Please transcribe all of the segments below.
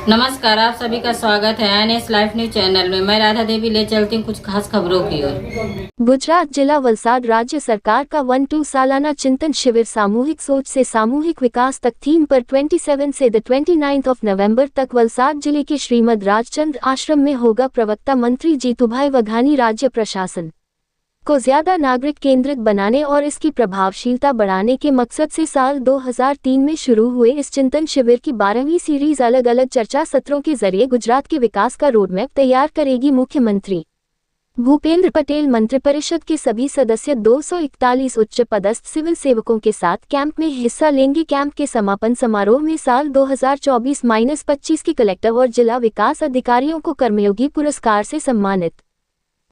नमस्कार, आप सभी का स्वागत है एनएस लाइफ न्यूज चैनल में। मैं राधा देवी ले चलती हूँ कुछ खास खबरों की ओर। गुजरात जिला वलसाड राज्य सरकार का 1-2 सालाना चिंतन शिविर सामूहिक सोच से सामूहिक विकास तक थीम पर 27 से 29 नवंबर तक वलसाड जिले के श्रीमद राजचंद्र आश्रम में होगा। प्रवक्ता मंत्री जीतूभाई वघानी राज्य प्रशासन को ज्यादा नागरिक केंद्रित बनाने और इसकी प्रभावशीलता बढ़ाने के मकसद से साल 2003 में शुरू हुए इस चिंतन शिविर की 12वीं सीरीज अलग अलग चर्चा सत्रों के जरिए गुजरात के विकास का रोडमैप तैयार करेगी। मुख्यमंत्री भूपेंद्र पटेल मंत्रिपरिषद के सभी सदस्य 241 उच्च पदस्थ सिविल सेवकों के साथ कैंप में हिस्सा लेंगे। कैंप के समापन समारोह में साल 2024-25 के कलेक्टर और जिला विकास अधिकारियों को कर्मयोगी पुरस्कार से सम्मानित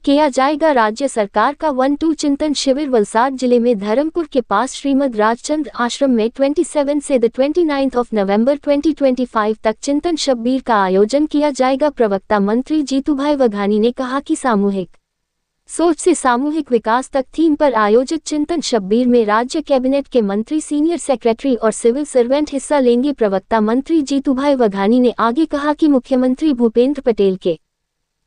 किया जाएगा। राज्य सरकार का 1-2 चिंतन शिविर वलसाड जिले में धर्मपुर के पास श्रीमद राजचंद्र आश्रम में 27 से 29 नवंबर 2025 तक चिंतन शिविर का आयोजन किया जाएगा। प्रवक्ता मंत्री जीतूभाई वघानी ने कहा कि सामूहिक सोच से सामूहिक विकास तक थीम पर आयोजित चिंतन शिविर में राज्य कैबिनेट के मंत्री, सीनियर सेक्रेटरी और सिविल सर्वेंट हिस्सा लेंगे। प्रवक्ता मंत्री जीतूभाई वघानी ने आगे कहा कि मुख्यमंत्री भूपेंद्र पटेल के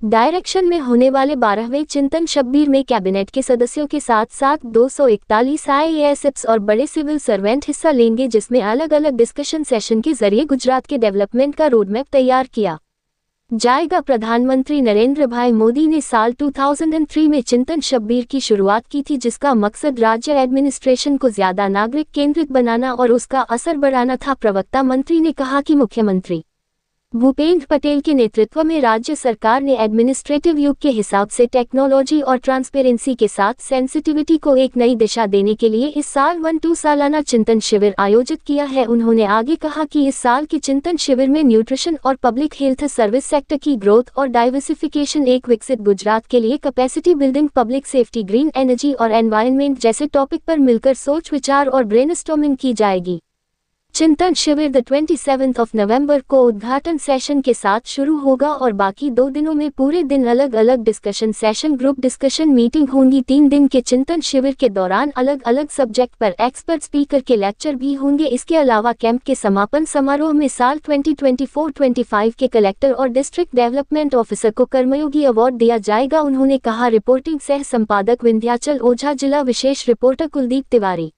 डायरेक्शन में होने वाले 12वें चिंतन शिविर में कैबिनेट के सदस्यों के साथ साथ 241 IAS और बड़े सिविल सर्वेंट हिस्सा लेंगे, जिसमें अलग अलग डिस्कशन सेशन के जरिए गुजरात के डेवलपमेंट का रोडमैप तैयार किया जाएगा। प्रधानमंत्री नरेंद्र भाई मोदी ने साल 2003 में चिंतन शिविर की शुरुआत की थी, जिसका मकसद राज्य एडमिनिस्ट्रेशन को ज्यादा नागरिक केंद्रित बनाना और उसका असर बढ़ाना था। प्रवक्ता मंत्री ने कहा कि मुख्यमंत्री भूपेंद्र पटेल के नेतृत्व में राज्य सरकार ने एडमिनिस्ट्रेटिव युग के हिसाब से टेक्नोलॉजी और ट्रांसपेरेंसी के साथ सेंसिटिविटी को एक नई दिशा देने के लिए इस साल 1-2 सालाना चिंतन शिविर आयोजित किया है। उन्होंने आगे कहा कि इस साल के चिंतन शिविर में न्यूट्रिशन और पब्लिक हेल्थ सर्विस सेक्टर की ग्रोथ और डाइवर्सिफिकेशन, एक विकसित गुजरात के लिए capacity building, public safety, green energy और एनवायरनमेंट जैसे टॉपिक पर मिलकर सोच विचार और ब्रेनस्टॉर्मिंग की जाएगी। चिंतन शिविर 27 नवंबर को उद्घाटन सेशन के साथ शुरू होगा और बाकी 2 दिनों में पूरे दिन अलग अलग discussion session, group discussion meeting होंगी। 3 दिन के चिंतन शिविर के दौरान अलग अलग सब्जेक्ट पर एक्सपर्ट स्पीकर के लेक्चर भी होंगे। इसके अलावा कैंप के समापन समारोह में साल 2024-25 के कलेक्टर और डिस्ट्रिक्ट डेवलपमेंट ऑफिसर को कर्मयोगी अवार्ड दिया जाएगा। उन्होंने कहा। रिपोर्टिंग सह संपादक विंध्याचल ओझा, जिला विशेष रिपोर्टर कुलदीप तिवारी।